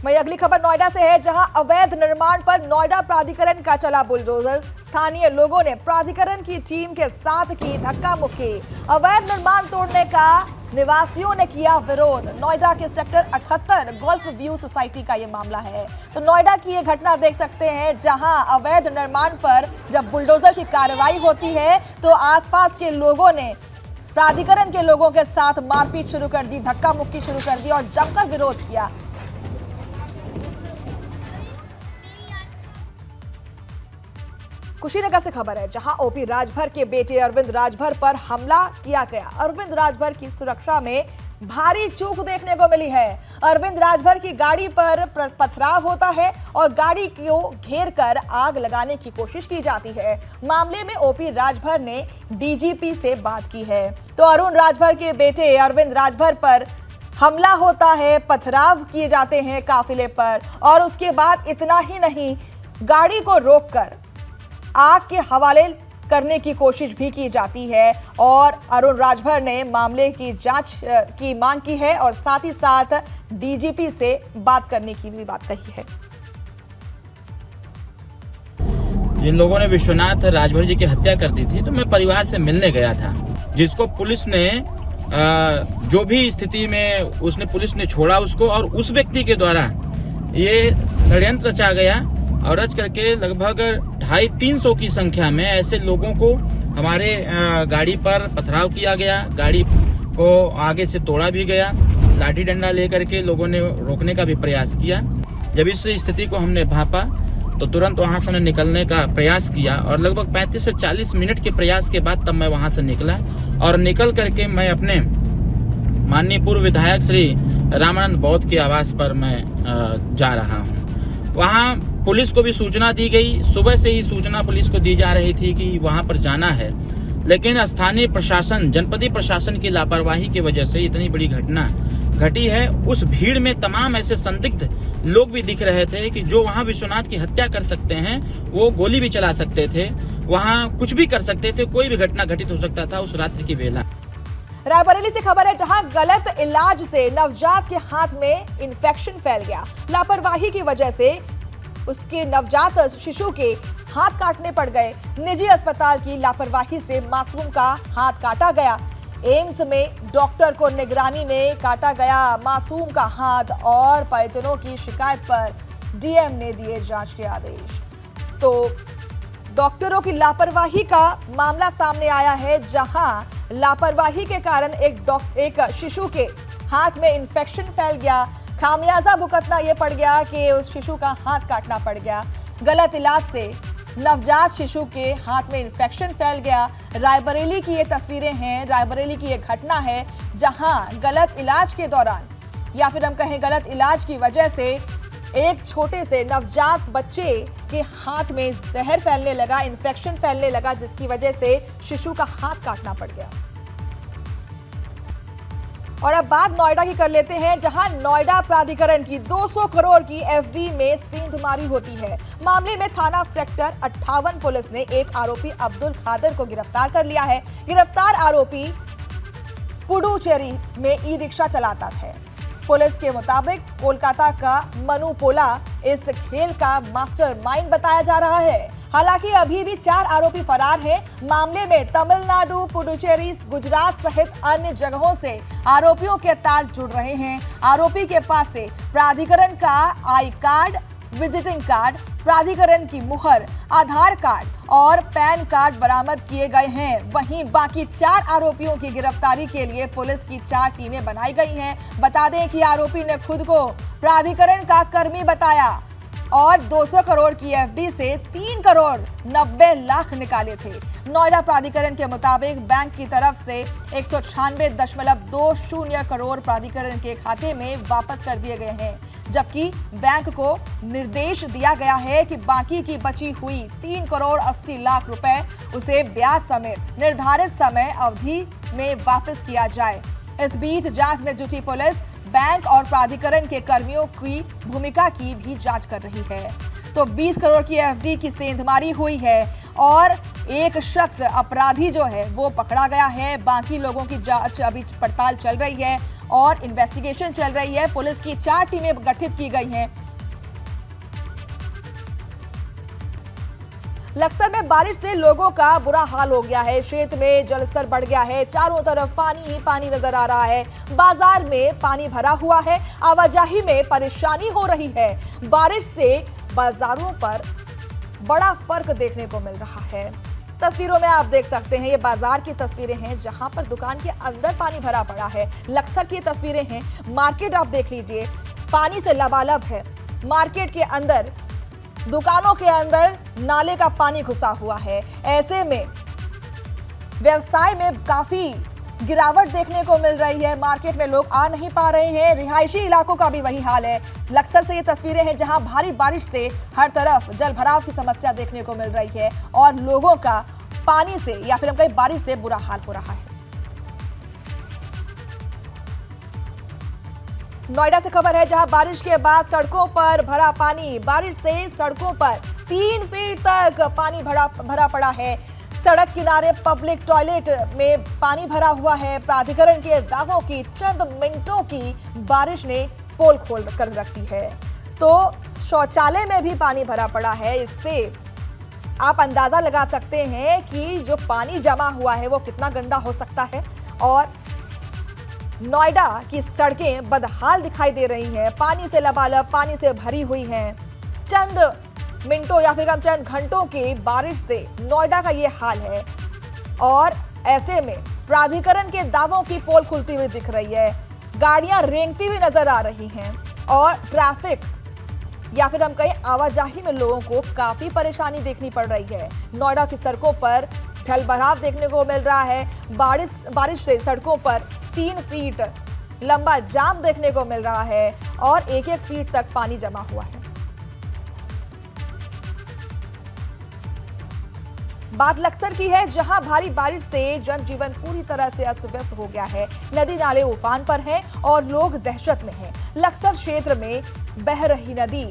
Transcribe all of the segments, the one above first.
वहीं अगली खबर नोएडा से है, जहां अवैध निर्माण पर नोएडा प्राधिकरण का चला बुलडोजर। स्थानीय लोगों ने प्राधिकरण की टीम के साथ की धक्का मुक्की। अवैध निर्माण तोड़ने का निवासियों ने किया विरोध। नोएडा के सेक्टर 78 गोल्फ व्यू सोसाइटी का यह मामला है। तो नोएडा की ये घटना देख सकते हैं, जहां अवैध निर्माण पर जब बुलडोजर की कार्रवाई होती है तो आसपास के लोगों ने प्राधिकरण के लोगों के साथ मारपीट शुरू कर दी, धक्का मुक्की शुरू कर दी और जमकर विरोध किया। कुशीनगर से खबर है, जहां ओपी राजभर के बेटे अरविंद राजभर पर हमला किया गया। अरविंद राजभर की सुरक्षा में भारी चूक देखने को मिली है। अरविंद राजभर की गाड़ी पर पथराव होता है और गाड़ी को घेर कर आग लगाने की कोशिश की जाती है। मामले में ओपी राजभर ने डीजीपी से बात की है। तो अरुण राजभर के बेटे अरविंद राजभर पर हमला होता है, पथराव किए जाते हैं काफिले पर, और उसके बाद इतना ही नहीं, गाड़ी को रोककर आग के हवाले करने की कोशिश भी की जाती है। और अरुण राजभर ने मामले की जांच की मांग की है और साथ ही साथ डीजीपी से बात करने की भी बात कही है। जिन लोगों ने विश्वनाथ राजभर जी की हत्या कर दी थी, तो मैं परिवार से मिलने गया था, जिसको पुलिस ने जो भी स्थिति में उसने पुलिस ने छोड़ा उसको, और उस व्यक्ति के द्वारा ये षड्यंत्र रचा गया और रच करके लगभग 250-300 की संख्या में ऐसे लोगों को हमारे गाड़ी पर पथराव किया गया। गाड़ी को आगे से तोड़ा भी गया। लाठी डंडा लेकर के लोगों ने रोकने का भी प्रयास किया। जब इस स्थिति को हमने भांपा तो तुरंत वहां से निकलने का प्रयास किया और लगभग 35 से 40 मिनट के प्रयास के बाद तब मैं वहां से निकला और निकल करके मैं अपने माननीय पूर्व विधायक श्री रामानंद बौद्ध के आवास पर मैं जा रहा हूं। वहां पुलिस को भी सूचना दी गई। सुबह से ही सूचना पुलिस को दी जा रही थी कि वहां पर जाना है, लेकिन स्थानीय प्रशासन, जनपदीय प्रशासन की लापरवाही की वजह से इतनी बड़ी घटना घटी है। उस भीड़ में तमाम ऐसे संदिग्ध लोग भी दिख रहे थे कि जो वहां विश्वनाथ की हत्या कर सकते हैं, वो गोली भी चला सकते थे, वहां कुछ भी कर सकते थे, कोई भी घटना घटित हो सकता था उस रात्रि की बेला। रायबरेली से खबर है, जहां गलत इलाज से नवजात के हाथ में इंफेक्शन फैल गया। लापरवाही की वजह से उसके नवजात शिशु के हाथ काटने पड़ गए। निजी अस्पताल की लापरवाही से मासूम का हाथ काटा गया। एम्स में डॉक्टर को निगरानी में काटा गया मासूम का हाथ, और परिजनों की शिकायत पर डीएम ने दिए जांच के आदेश। तो डॉक्टरों की लापरवाही का मामला सामने आया है, जहां लापरवाही के कारण एक शिशु के हाथ में इंफेक्शन फैल गया। खामियाजा भुगतना यह पड़ गया कि उस शिशु का हाथ काटना पड़ गया। गलत इलाज से नवजात शिशु के हाथ में इंफेक्शन फैल गया। रायबरेली की ये तस्वीरें हैं, रायबरेली की ये घटना है, जहां गलत इलाज के दौरान, या फिर हम कहें गलत इलाज की वजह से, एक छोटे से नवजात बच्चे के हाथ में जहर फैलने लगा, इंफेक्शन फैलने लगा, जिसकी वजह से शिशु का हाथ काटना पड़ गया। और अब बात नोएडा की कर लेते हैं, जहां नोएडा प्राधिकरण की 200 करोड़ की एफडी में सेंधमारी होती है। मामले में थाना सेक्टर 58 पुलिस ने एक आरोपी अब्दुल खादर को गिरफ्तार कर लिया है। गिरफ्तार आरोपी पुडुचेरी में ई रिक्शा चलाता है। पुलिस के मुताबिक कोलकाता का मनु पोला इस खेल का मास्टरमाइंड बताया जा रहा है। हालांकि अभी भी 4 आरोपी फरार हैं। मामले में तमिलनाडु, पुडुचेरी, गुजरात सहित अन्य जगहों से आरोपियों के तार जुड़ रहे हैं। आरोपी के पास से प्राधिकरण का आई कार्ड, विजिटिंग कार्ड, प्राधिकरण की मुहर, आधार कार्ड और पैन कार्ड बरामद किए गए हैं। वहीं बाकी 4 आरोपियों की गिरफ्तारी के लिए पुलिस की 4 टीमें बनाई गई हैं। बता दें कि आरोपी ने खुद को प्राधिकरण का कर्मी बताया और 200 करोड़ की एफडी से 3 करोड़ 90 लाख निकाले थे। नोएडा प्राधिकरण के मुताबिक बैंक की तरफ से 196.20 करोड़ प्राधिकरण के खाते में वापस कर दिए गए हैं, जबकि बैंक को निर्देश दिया गया है कि बाकी की बची हुई 3 करोड़ 80 लाख रुपए उसे ब्याज समेत निर्धारित समय अवधि में वापस किया जाए। इस बीच जांच में जुटी पुलिस बैंक और प्राधिकरण के कर्मियों की भूमिका की भी जांच कर रही है। तो 20 करोड़ की एफडी की सेंधमारी हुई है और एक शख्स अपराधी जो है वो पकड़ा गया है। बाकी लोगों की जांच अभी पड़ताल चल रही है और इन्वेस्टिगेशन चल रही है। पुलिस की 4 टीमें गठित की गई हैं। लक्सर में बारिश से लोगों का बुरा हाल हो गया है। क्षेत्र में जलस्तर बढ़ गया है। चारों तरफ पानी ही पानी नजर आ रहा है। बाजार में पानी भरा हुआ है। आवाजाही में परेशानी हो रही है। बारिश से बाजारों पर बड़ा फर्क देखने को मिल रहा है। तस्वीरों में आप देख सकते हैं, ये बाजार की तस्वीरें हैं जहां पर दुकान के अंदर पानी भरा पड़ा है। लक्सर की तस्वीरें हैं। मार्केट आप देख लीजिए, पानी से लबालब है। मार्केट के अंदर, दुकानों के अंदर नाले का पानी घुसा हुआ है। ऐसे में व्यवसाय में काफी गिरावट देखने को मिल रही है। मार्केट में लोग आ नहीं पा रहे हैं। रिहायशी इलाकों का भी वही हाल है। लक्सर से ये तस्वीरें हैं जहां भारी बारिश से हर तरफ जल भराव की समस्या देखने को मिल रही है और लोगों का पानी से या फिर हम कहीं बारिश से बुरा हाल हो रहा है। नोएडा से खबर है जहां बारिश के बाद सड़कों पर भरा पानी। बारिश से सड़कों पर 3 फीट तक पानी भरा पड़ा है। सड़क किनारे पब्लिक टॉयलेट में पानी भरा हुआ है। प्राधिकरण के दावों की चंद मिनटों की बारिश ने पोल खोल कर रख दी है। तो शौचालय में भी पानी भरा पड़ा है। इससे आप अंदाजा लगा सकते हैं कि जो पानी जमा हुआ है वो कितना गंदा हो सकता है। और नोएडा की सड़कें बदहाल दिखाई दे रही हैं। पानी से लबालब, पानी से भरी हुई हैं। चंद मिनटों या फिर हम चंद घंटों की बारिश से नोएडा का ये हाल है और ऐसे में प्राधिकरण के दावों की पोल खुलती हुई दिख रही है। गाड़ियां रेंगती हुई नजर आ रही हैं और ट्रैफिक या फिर हम कहें आवाजाही में लोगों को काफी परेशानी देखनी पड़ रही है। नोएडा की सड़कों पर जलभराव देखने को मिल रहा है। बारिश से सड़कों पर 3 फीट लंबा जाम देखने को मिल रहा है और 1-1 फीट तक पानी जमा हुआ है। बात लक्सर की है जहां भारी बारिश से जनजीवन पूरी तरह से अस्त व्यस्त हो गया है। नदी नाले उफान पर हैं और लोग दहशत में हैं। लक्सर क्षेत्र में बह रही नदी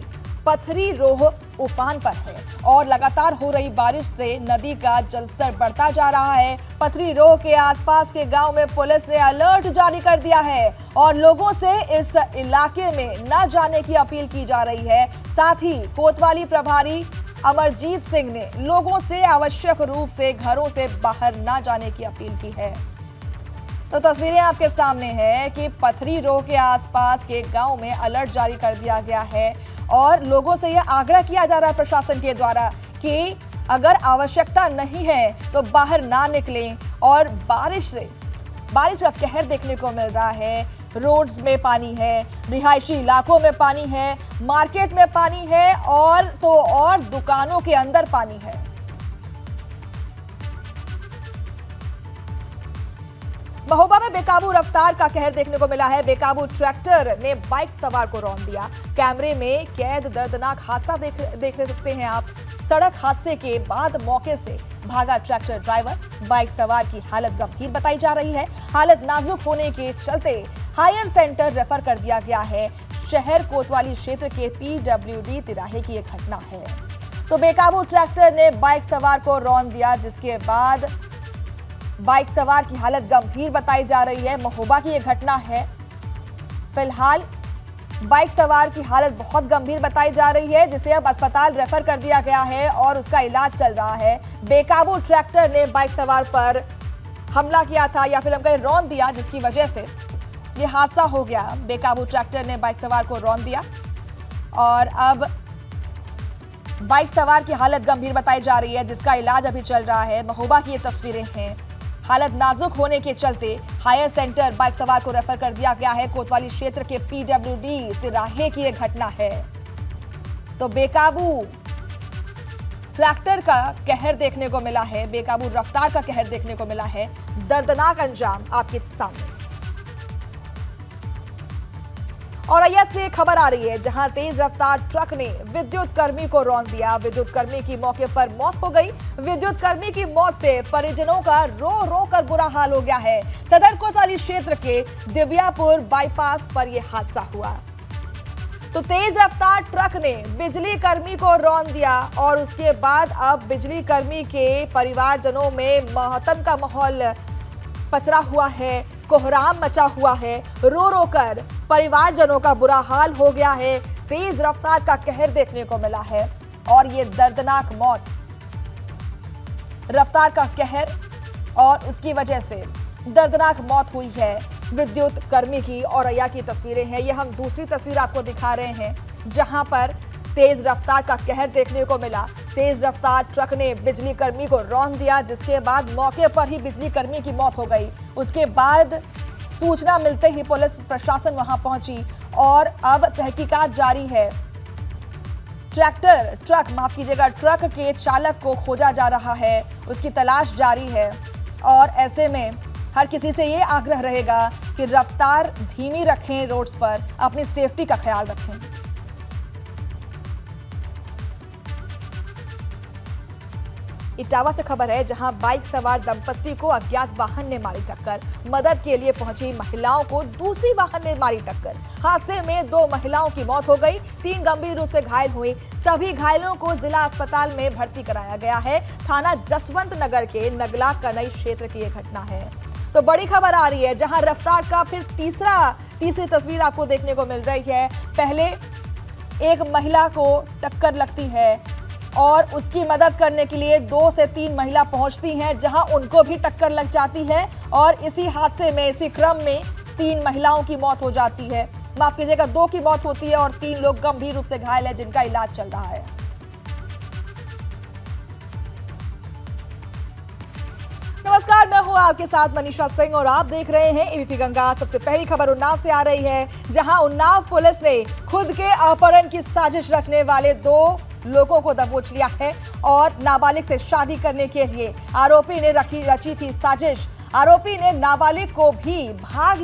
पथरी रोह उफान पर है और लगातार हो रही बारिश से नदी का जलस्तर बढ़ता जा रहा है। पथरी रोह के आसपास के गांव में पुलिस ने अलर्ट जारी कर दिया है और लोगों से इस इलाके में न जाने की अपील की जा रही है। साथ ही कोतवाली प्रभारी अमरजीत सिंह ने लोगों से आवश्यक रूप से घरों से बाहर न जाने की अपील की है। तो तस्वीरें आपके सामने हैं कि पथरी रोह के आसपास के गांव में अलर्ट जारी कर दिया गया है और लोगों से यह आग्रह किया जा रहा है प्रशासन के द्वारा कि अगर आवश्यकता नहीं है तो बाहर ना निकलें। और बारिश का कहर देखने को मिल रहा है। रोड्स में पानी है, रिहायशी इलाकों में पानी है, मार्केट में पानी है और दुकानों के अंदर पानी है। महोबा में बेकाबू रफ्तार का कहर देखने को मिला है। बेकाबू ट्रैक्टर ने बाइक सवार को रौंद दिया। कैमरे में कैद दर्दनाक हादसा देख सकते हैं आप। सड़क हादसे के बाद मौके से भागा ट्रैक्टर ड्राइवर। बाइक सवार की हालत गंभीर बताई जा रही है। हालत नाजुक होने के चलते हायर सेंटर रेफर कर दिया गया है। शहर कोतवाली क्षेत्र के PWD तिराहे की एक घटना है। तो बेकाबू ट्रैक्टर ने बाइक सवार को रौंद दिया, जिसके बाद बाइक सवार की हालत गंभीर बताई जा रही है। महोबा की यह घटना है। फिलहाल बाइक सवार की हालत बहुत गंभीर बताई जा रही है, जिसे अब अस्पताल रेफर कर दिया गया है और उसका इलाज चल रहा है। बेकाबू ट्रैक्टर ने बाइक सवार पर हमला किया था या फिर हम कहें रौंद दिया, जिसकी वजह से ये हादसा हो गया। बेकाबू ट्रैक्टर ने बाइक सवार को रौंद दिया और अब बाइक सवार की हालत गंभीर बताई जा रही है, जिसका इलाज अभी चल रहा है। महोबा की ये तस्वीरें हैं। हालत नाजुक होने के चलते हायर सेंटर बाइक सवार को रेफर कर दिया गया है। कोतवाली क्षेत्र के PWD तिराहे की यह घटना है। तो बेकाबू ट्रैक्टर का कहर देखने को मिला है, बेकाबू रफ्तार का कहर देखने को मिला है। दर्दनाक अंजाम आपके सामने। और अय्या से खबर आ रही है जहां तेज रफ्तार ट्रक ने विद्युत कर्मी को रौंद दिया। विद्युत कर्मी की मौके पर मौत हो गई। विद्युत कर्मी की मौत से परिजनों का रो रो कर बुरा हाल हो गया है। सदर कोतवाली क्षेत्र के दिव्यापुर बाईपास पर यह हादसा हुआ। तो तेज रफ्तार ट्रक ने बिजली कर्मी को रौंद दिया और उसके बाद अब बिजली कर्मी के परिवारजनों में मातम का माहौल पसरा हुआ है। कोहराम मचा हुआ है। रो रो कर परिवारजनों का बुरा हाल हो गया है। तेज रफ्तार का कहर देखने को मिला है और ये दर्दनाक मौत, रफ्तार का कहर और उसकी वजह से दर्दनाक मौत हुई है विद्युत कर्मी की। औरैया की तस्वीरें हैं, ये हम दूसरी तस्वीर आपको दिखा रहे हैं जहां पर तेज रफ्तार का कहर देखने को मिला। तेज रफ्तार ट्रक ने बिजली कर्मी को रौंद दिया, जिसके बाद मौके पर ही बिजली कर्मी की मौत हो गई। उसके बाद सूचना मिलते ही पुलिस प्रशासन वहां पहुंची और अब तहकीकात जारी है। ट्रक के चालक को खोजा जा रहा है, उसकी तलाश जारी है और ऐसे में हर किसी से ये आग्रह रहेगा कि रफ्तार धीमी रखें, रोड्स पर अपनी सेफ्टी का ख्याल रखें। इटावा से खबर है, जहां बाइक सवार दंपत्ति को अज्ञात वाहन ने मारी टक्कर। मदद के लिए पहुंची महिलाओं को दूसरी वाहन ने मारी टक्कर। हादसे में 2 महिलाओं की मौत हो गई, 3 गंभीर रूप से घायल हुई। सभी घायलों को जिला अस्पताल में भर्ती कराया गया है। थाना जसवंत नगर के नगला कनई क्षेत्र की यह घटना है। तो बड़ी खबर आ रही है, जहां रफ्तार का फिर तीसरी तस्वीर आपको देखने को मिल रही है। पहले एक महिला को टक्कर लगती है और उसकी मदद करने के लिए 2 से 3 महिला पहुंचती हैं, जहां उनको भी टक्कर लग जाती है और इसी हादसे में, इसी क्रम में 3 महिलाओं की मौत हो जाती है। माफ कीजिएगा, 2 की मौत होती है और 3 लोग गंभीर रूप से घायल हैं, जिनका इलाज चल रहा है। नमस्कार, मैं हूं आपके साथ मनीषा सिंह और आप देख रहे हैं एबीपी गंगा। सबसे पहली खबर उन्नाव से आ रही है, जहां उन्नाव पुलिस ने खुद के अपहरण की साजिश रचने वाले 2 लोगों को दबोच लिया है और नाबालिग से शादी करने के लिए आरोपी ने रची थी साजिश। आरोपी ने नाबालिग को भी भगा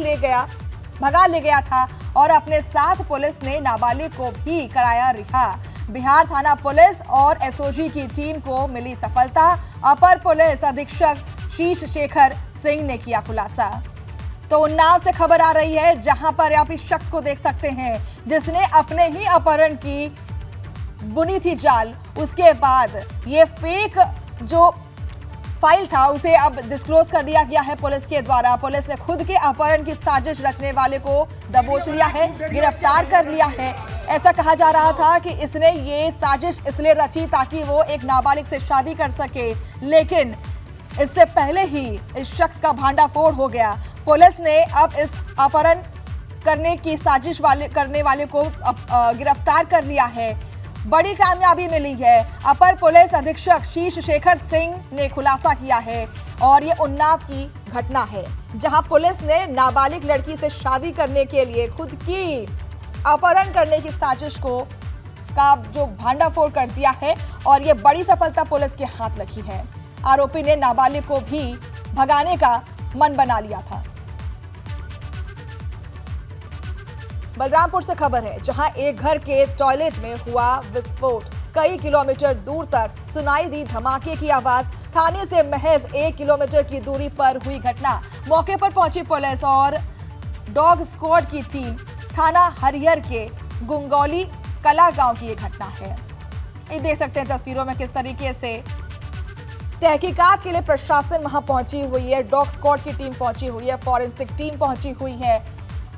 ले गया था और अपने साथ पुलिस ने नाबालिग को भी कराया रिहा। बिहार थाना पुलिस और एसओजी की टीम को मिली सफलता। अपर पुलिस अधीक्षक शीश शेखर सिंह ने किया खुलासा। तो उन्नाव से खबर आ रही है, जहां पर आप इस शख्स को देख सकते हैं, जिसने अपने ही अपहरण की बुनी थी जाल। उसके बाद ये फेक जो फाइल था उसे अब डिस्क्लोज कर दिया गया है पुलिस के द्वारा। पुलिस ने खुद के अपहरण की साजिश रचने वाले को दबोच लिया है, गिरफ्तार कर लिया है। ऐसा कहा जा रहा था कि इसने ये साजिश इसलिए रची ताकि वो एक नाबालिग से शादी कर सके, लेकिन इससे पहले ही इस शख्स का भांडाफोड़ हो गया। पुलिस ने अब इस अपहरण करने की साजिश करने वाले को गिरफ्तार कर लिया है। बड़ी कामयाबी मिली है। अपर पुलिस अधीक्षक शीश शेखर सिंह ने खुलासा किया है और ये उन्नाव की घटना है, जहां पुलिस ने नाबालिग लड़की से शादी करने के लिए खुद की अपहरण करने की साजिश का जो भांडाफोड़ कर दिया है और ये बड़ी सफलता पुलिस के हाथ लगी है। आरोपी ने नाबालिग को भी भगाने का मन बना लिया था। बलरामपुर से खबर है, जहां एक घर के टॉयलेट में हुआ विस्फोट। कई किलोमीटर दूर तक सुनाई दी धमाके की आवाज। थाने से महज 1 किलोमीटर की दूरी पर हुई घटना। मौके पर पहुंची पुलिस और डॉग स्क्वाड की टीम। थाना हरिहर के गुंगौली कला गांव की ये घटना है। ये देख सकते हैं तस्वीरों में किस तरीके से तहकीकात के लिए प्रशासन वहां पहुंची हुई है, डॉग स्क्वाड की टीम पहुंची हुई है, फॉरेंसिक टीम पहुंची हुई है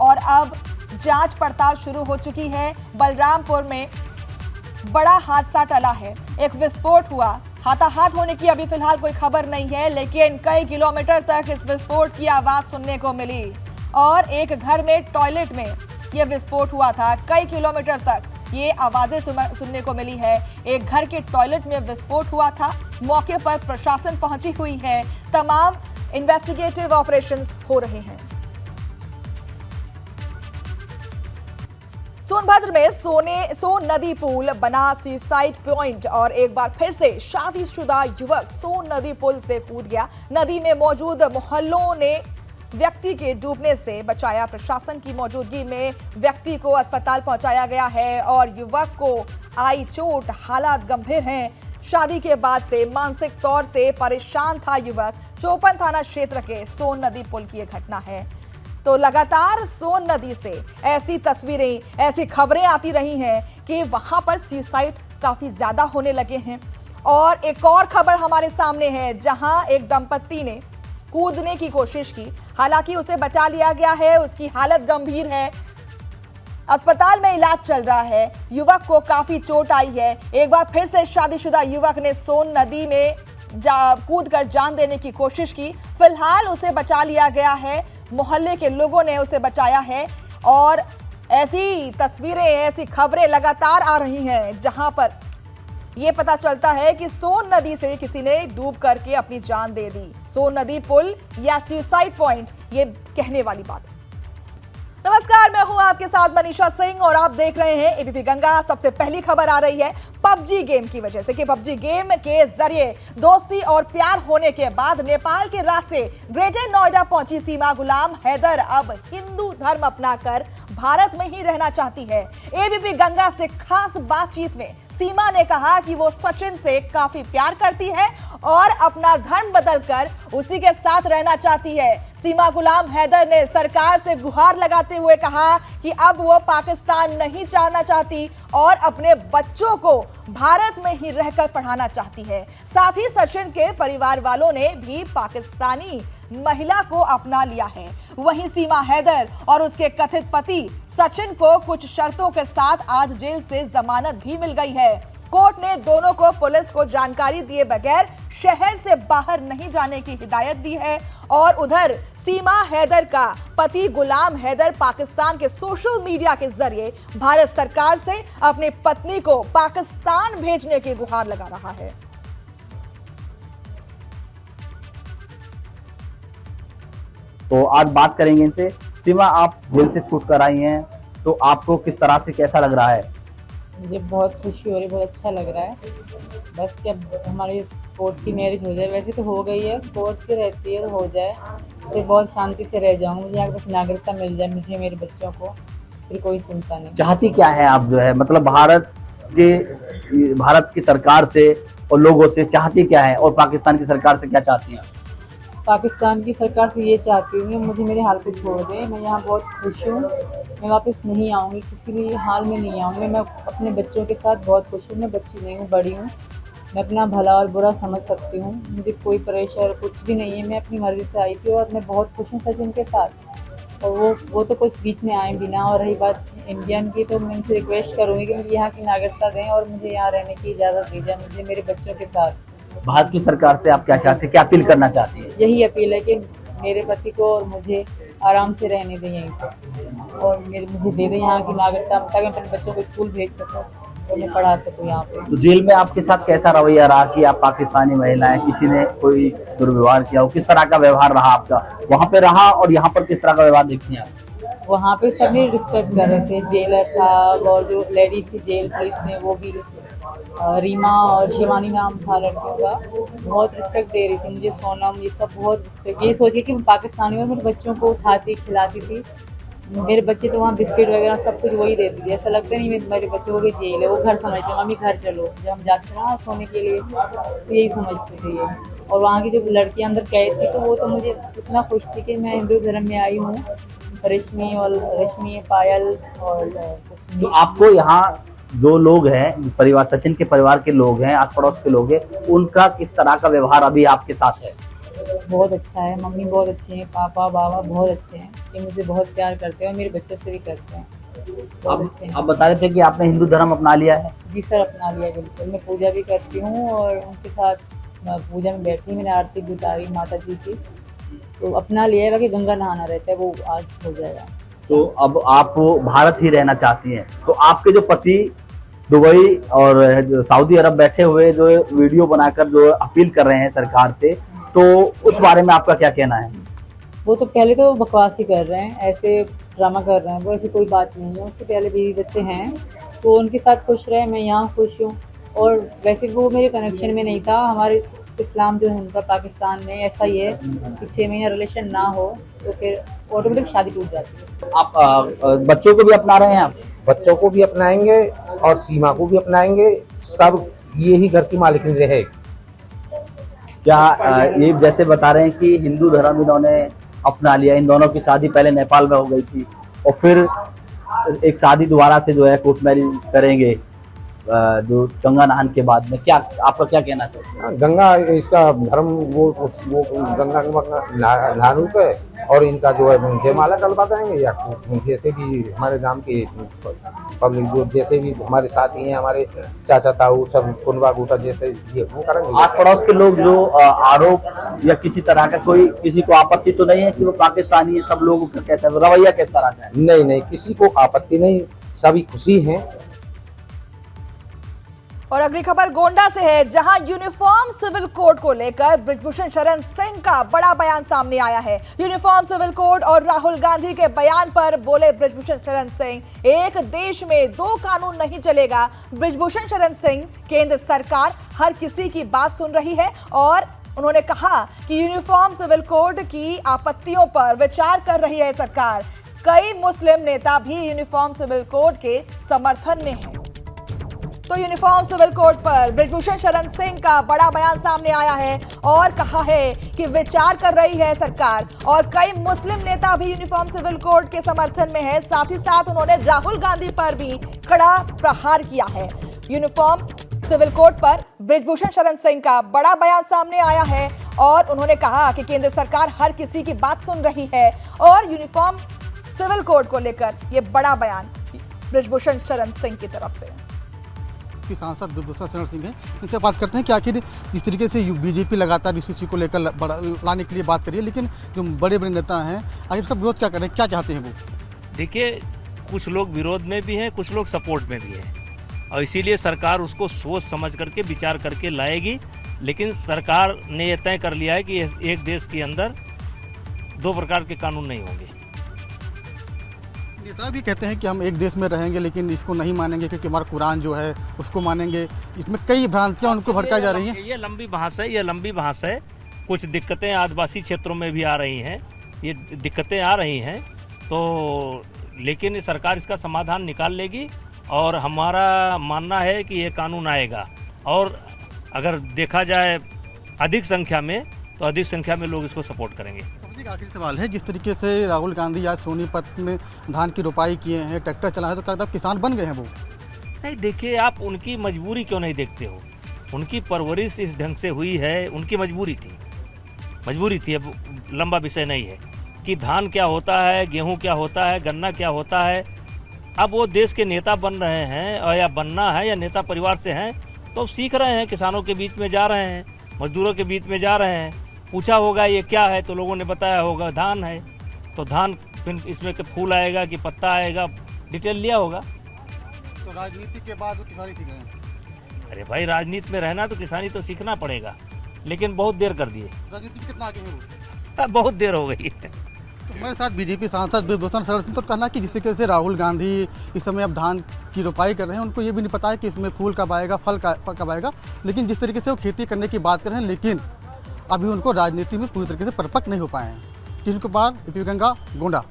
और अब जांच पड़ताल शुरू हो चुकी है। बलरामपुर में बड़ा हादसा टला है, एक विस्फोट हुआ। हाथाहाथ होने की अभी फिलहाल कोई खबर नहीं है, लेकिन कई किलोमीटर तक इस विस्फोट की आवाज सुनने को मिली और एक घर में टॉयलेट में यह विस्फोट हुआ था। कई किलोमीटर तक ये आवाजें सुनने को मिली है। एक घर के टॉयलेट में विस्फोट हुआ था। मौके पर प्रशासन पहुंची हुई है। तमाम इन्वेस्टिगेटिव ऑपरेशंस हो रहे हैं। सोनभद्र में सोन नदी पुल बना सुसाइड पॉइंट और एक बार फिर से शादीशुदा युवक सोन नदी पुल से कूद गया। नदी में मौजूद मोहल्लों ने व्यक्ति के डूबने से बचाया। प्रशासन की मौजूदगी में व्यक्ति को अस्पताल पहुंचाया गया है और युवक को आई चोट, हालात गंभीर हैं। शादी के बाद से मानसिक तौर से परेशान था युवक। चौपन थाना क्षेत्र के सोन नदी पुल की यह घटना है। तो लगातार सोन नदी से ऐसी तस्वीरें, ऐसी खबरें आती रही हैं कि वहां पर सुसाइड काफी ज्यादा होने लगे हैं। और एक और खबर हमारे सामने है, जहां एक दंपत्ति ने कूदने की कोशिश की। हालांकि उसे बचा लिया गया है, उसकी हालत गंभीर है, अस्पताल में इलाज चल रहा है। युवक को काफी चोट आई है। एक बार फिर से शादीशुदा युवक ने सोन नदी में कूदकर जान देने की कोशिश की। फिलहाल उसे बचा लिया गया है, मोहल्ले के लोगों ने उसे बचाया है। और ऐसी तस्वीरें, ऐसी खबरें लगातार आ रही हैं जहां पर यह पता चलता है कि सोन नदी से किसी ने डूब करके अपनी जान दे दी। सोन नदी पुल या सुसाइड पॉइंट, ये कहने वाली बात है। नमस्कार, मैं हूं आपके साथ मनीषा सिंह और आप देख रहे हैं एबीपी गंगा। सबसे पहली खबर आ रही है पबजी गेम की वजह से कि पबजी गेम के जरिए दोस्ती और प्यार होने के बाद नेपाल के रास्ते ग्रेटर नोएडा पहुंची सीमा गुलाम हैदर अब हिंदू धर्म अपनाकर भारत में ही रहना चाहती है। एबीपी गंगा से खास बातचीत में सीमा ने कहा कि वो सचिन से काफी प्यार करती है और अपना धर्म बदलकर उसी के साथ रहना चाहती है। सीमा गुलाम हैदर ने सरकार से गुहार लगाते हुए कहा कि अब वो पाकिस्तान नहीं जाना चाहती और अपने बच्चों को भारत में ही रहकर पढ़ाना चाहती है। साथ ही सचिन के परिवार वालों ने भी पाकिस्तानी महिला को अपना लिया है। वहीं सीमा हैदर और उसके कथित पति सचिन को कुछ शर्तों के साथ आज जेल से जमानत भी मिल गई है। कोर्ट ने दोनों को पुलिस को जानकारी दिए बगैर शहर से बाहर नहीं जाने की हिदायत दी है। और उधर सीमा हैदर का पति गुलाम हैदर पाकिस्तान के सोशल मीडिया के जरिए भारत सरकार से अपनी पत्नी को पाकिस्तान भेजने की गुहार लगा रहा है। तो आज बात करेंगे इनसे। सीमा, आप जेल से छूट कर आई हैं, तो आपको किस तरह से कैसा लग रहा है? मुझे बहुत खुशी हो रही है, बहुत अच्छा लग रहा है। बस कि अब हमारी कोर्ट की मैरिज हो जाए, वैसे तो हो गई है, कोर्ट की रहती है तो हो जाए, फिर बहुत शांति से रह जाऊँ। मुझे यहाँ बस नागरिकता मिल जाए, मुझे मेरे बच्चों को, फिर कोई चिंता नहीं। चाहती क्या है आप, जो है मतलब भारत की सरकार से और लोगों से चाहती क्या है, और पाकिस्तान की सरकार से क्या चाहती हैं? पाकिस्तान की सरकार से ये चाहती हूँ कि मुझे मेरे हाल पे छोड़ दें। मैं यहाँ बहुत खुश हूँ, मैं वापस नहीं आऊँगी, किसी भी हाल में नहीं आऊँगी। मैं अपने बच्चों के साथ बहुत खुश हूँ। मैं बच्ची नहीं हूँ, बड़ी हूँ, मैं अपना भला और बुरा समझ सकती हूँ। मुझे कोई प्रेशर कुछ भी नहीं है, मैं अपनी मर्ज़ी से आई थी और मैं बहुत खुश हूँ सचिन के साथ। और वो तो कुछ बीच में आए भी ना। और रही बात इंडियन की, तो मैं इनसे रिक्वेस्ट करूँगी कि मुझे यहाँ की नागरिकता दें और मुझे यहाँ रहने की इजाज़त दी जाए, मुझे मेरे बच्चों के साथ। भारत की सरकार से आप क्या चाहते हैं, क्या अपील करना चाहती है? यही अपील है कि मेरे पति को और मुझे आराम से रहने दें यहीं पर, और मुझे दे दें यहाँ की नागरिकता, ताकि मैं अपने बच्चों को स्कूल भेज सकूँ और मैं पढ़ा सकूँ यहाँ पे। तो जेल में आपके साथ कैसा रवैया रहा कि आप पाकिस्तानी महिला हैं, किसी ने कोई दुर्व्यवहार किया हो? किस तरह का व्यवहार रहा आपका वहाँ पे रहा, और यहाँ पर किस तरह का व्यवहार देखती हैं आप? वहाँ पे सभी रिस्पेक्ट कर रहे थे, जेलर साहब और जो लेडीज़ थी जेल पुलिस में, वो भी रीमा और शिवानी नाम था लड़कियों का, बहुत रिस्पेक्ट दे रही थी मुझे। सोनम, ये सब बहुत रिस्पेक्ट, ये सोच के कि मैं पाकिस्तानी हूँ, मेरे बच्चों को उठाती खिलाती थी। मेरे बच्चे तो वहाँ बिस्किट वगैरह सब कुछ वही देती थी। ऐसा लगता नहीं मेरे बच्चों को जेल है, वो घर समझते मम्मी घर चलो, जब हम जाते थे ना सोने के लिए तो यही समझते थे ये। और वहाँ की जो लड़कियाँ अंदर कैद थी, तो वो तो मुझे इतना खुश थी कि मैं हिंदू धर्म में आई हूँ। रश्मि, पायल और तो आपको यहाँ जो लोग हैं, परिवार सचिन के परिवार के लोग हैं, आस पड़ोस के लोग हैं, उनका किस तरह का व्यवहार अभी आपके साथ है? बहुत अच्छा है। मम्मी बहुत अच्छी हैं, पापा बाबा बहुत अच्छे हैं, ये मुझे बहुत प्यार करते हैं और मेरे बच्चों से भी करते हैं, बहुत अच्छे हैं। आप बता रहे थे कि आपने हिंदू धर्म अपना लिया है? जी सर, अपना लिया बिल्कुल। मैं पूजा भी करती हूँ और उनके साथ पूजा में बैठी, मैंने आरती भी उतारी माता जी की, तो अपना लिया है। बाकी गंगा नहाना रहता है, वो आज हो जाएगा। तो अब आप भारत ही रहना चाहती हैं, तो आपके जो पति दुबई और सऊदी अरब बैठे हुए जो वीडियो बनाकर जो अपील कर रहे हैं सरकार से, तो उस बारे में आपका क्या कहना है? वो तो पहले तो बकवास ही कर रहे हैं, ऐसे ड्रामा कर रहे हैं, वो ऐसी कोई बात नहीं है। उसके पहले बीवी बच्चे हैं, तो उनके साथ खुश रहे, मैं यहाँ खुश हूँ। और वैसे वो मेरे कनेक्शन में नहीं था, हमारे इस्लाम जो है उनका पाकिस्तान में ऐसा ही है कि 6 महीना रिलेशन ना हो तो फिर ऑटोमेटिक शादी टूट जाती है। आप बच्चों को भी अपना रहे हैं? आप बच्चों को भी अपनाएंगे और सीमा को भी अपनाएंगे, सब ये ही घर की मालिकिन रहे। क्या ये जैसे बता रहे हैं कि हिंदू धर्म इन्होंने अपना लिया, इन दोनों की शादी पहले नेपाल में हो गई थी और फिर एक शादी दोबारा से जो है कोर्ट मैरिज करेंगे, जो गंगा नहान के बाद में, क्या आपका क्या कहना है? गंगा इसका धर्म वो गंगा नहाने पे और इनका जो है जयमाला डलवा देंगे, या जैसे भी हमारे गांव के पब्लिक जो जैसे भी हमारे साथी हैं, हमारे चाचा ताऊ सब कुनबा गुटा जैसे ये वो करेंगे। आस पड़ोस के लोग जो आरोप या किसी तरह का कोई किसी को आपत्ति तो नहीं है कि वो पाकिस्तानी है? सब लोगों का कैसा रवैया किस तरह का है? नहीं, किसी को आपत्ति नहीं, सभी खुशी हैं। और अगली खबर गोंडा से है, जहां यूनिफॉर्म सिविल कोड को लेकर बृजभूषण शरण सिंह का बड़ा बयान सामने आया है। यूनिफॉर्म सिविल कोड और राहुल गांधी के बयान पर बोले बृजभूषण शरण सिंह, एक देश में दो कानून नहीं चलेगा। बृजभूषण शरण सिंह, केंद्र सरकार हर किसी की बात सुन रही है और उन्होंने कहा कि यूनिफॉर्म सिविल कोड की आपत्तियों पर विचार कर रही है सरकार। कई मुस्लिम नेता भी यूनिफॉर्म सिविल कोड के समर्थन में हैं। तो यूनिफॉर्म सिविल कोड पर बृजभूषण शरण सिंह का बड़ा बयान सामने आया है और कहा है कि विचार कर रही है सरकार, और कई मुस्लिम नेता भी यूनिफॉर्म सिविल कोड के समर्थन में है। साथ ही साथ उन्होंने राहुल गांधी पर भी कड़ा प्रहार किया है। यूनिफॉर्म सिविल कोड पर बृजभूषण शरण सिंह का बड़ा बयान सामने आया है और उन्होंने कहा कि केंद्र सरकार हर किसी की बात सुन रही है, और यूनिफॉर्म सिविल कोड को लेकर यह बड़ा बयान बृजभूषण शरण सिंह की तरफ से। सांसद बृजभूषण शरण सिंह हैं, इनसे बात करते हैं कि आखिर जिस तरीके से बीजेपी लगातार इस इश्यू को लेकर लाने के लिए बात करिए, लेकिन जो बड़े बड़े नेता हैं आखिर उसका विरोध क्या कर रहे हैं, क्या चाहते हैं वो? देखिए, कुछ लोग विरोध में भी हैं, कुछ लोग सपोर्ट में भी हैं, और इसीलिए सरकार उसको सोच समझ करके विचार करके लाएगी। लेकिन सरकार ने यह तय कर लिया है कि एक देश के अंदर दो प्रकार के कानून नहीं होंगे। नेता भी कहते हैं कि हम एक देश में रहेंगे लेकिन इसको नहीं मानेंगे क्योंकि हमारा कुरान जो है उसको मानेंगे। इसमें कई भ्रांतियां उनको भड़काई जा रही हैं। ये लंबी बहस है। कुछ दिक्कतें आदिवासी क्षेत्रों में भी आ रही हैं, ये दिक्कतें आ रही हैं, तो लेकिन सरकार इसका समाधान निकाल लेगी और हमारा मानना है कि ये कानून आएगा। और अगर देखा जाए अधिक संख्या में, तो अधिक संख्या में लोग इसको सपोर्ट करेंगे। आखिरी सवाल है, जिस तरीके से राहुल गांधी आज सोनीपत में धान की रोपाई किए हैं, ट्रैक्टर चलाए, तो क्या किसान बन गए हैं वो? नहीं, देखिए, आप उनकी मजबूरी क्यों नहीं देखते हो? उनकी परवरिश इस ढंग से हुई है, उनकी मजबूरी थी। अब लंबा विषय नहीं है कि धान क्या होता है, गेहूं क्या होता है, गन्ना क्या होता है। अब वो देश के नेता बन रहे हैं, और या बनना है, या नेता परिवार से हैं, तो सीख रहे हैं, किसानों के बीच में जा रहे हैं, मजदूरों के बीच में जा रहे हैं। पूछा होगा ये क्या है, तो लोगों ने बताया होगा धान है, तो धान फिर इसमें के फूल आएगा कि पत्ता आएगा, डिटेल लिया होगा। तो राजनीति के बाद वो किसानी सीख रहे हैं? अरे भाई, राजनीति में रहना तो किसानी तो सीखना पड़ेगा, लेकिन बहुत देर कर दिए। राजनीति में कितना आगे है वो? बहुत देर हो गई है। तो हमारे साथ बीजेपी सांसद बृजभूषण शरण सिंह, तो कहना कि जिस तरीके से राहुल गांधी इस समय अब धान की रोपाई कर रहे हैं, उनको ये भी नहीं पता है कि इसमें फूल कब आएगा, फल कब आएगा, लेकिन जिस तरीके से वो खेती करने की बात कर रहे हैं, लेकिन अभी उनको राजनीति में पूरी तरीके से परिपक्व नहीं हो पाए हैं। किशन कुमार, एपी गंगा, गोंडा।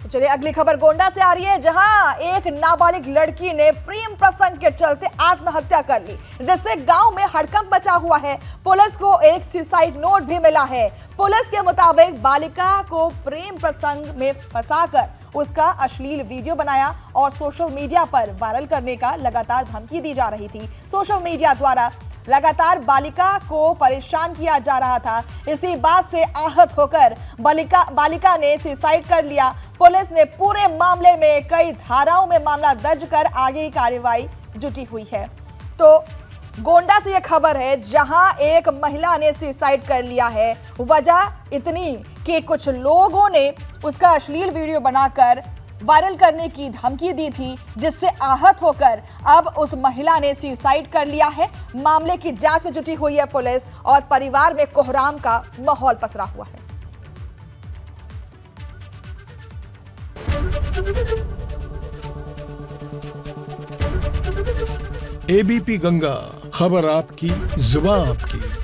चलिए अगली खबर गोंडा से आ रही है, जहां एक नाबालिग लड़की ने प्रेम प्रसंग के चलते आत्महत्या कर ली, जिससे गांव में हड़कंप मचा हुआ है। पुलिस को एक सुसाइड नोट भी मिला है। पुलिस के मुताबिक बालिका को प्रेम प्रसंग में फंसाकर उसका अश्लील वीडियो बनाया और सोशल मीडिया पर वायरल करने का लगातार धमकी दी जा रही थी। सोशल मीडिया द्वारा लगातार बालिका को परेशान किया जा रहा था। इसी बात से आहत होकर बालिका ने सुसाइड कर लिया। पुलिस ने पूरे मामले में कई धाराओं में मामला दर्ज कर आगे की कार्रवाई जुटी हुई है। तो गोंडा से यह खबर है, जहां एक महिला ने सुसाइड कर लिया है। वजह इतनी कि कुछ लोगों ने उसका अश्लील वीडियो बनाकर वायरल करने की धमकी दी थी, जिससे आहत होकर अब उस महिला ने सुसाइड कर लिया है। मामले की जांच में जुटी हुई है पुलिस और परिवार में कोहराम का माहौल पसरा हुआ है। एबीपी गंगा, खबर आपकी, जुबान आपकी।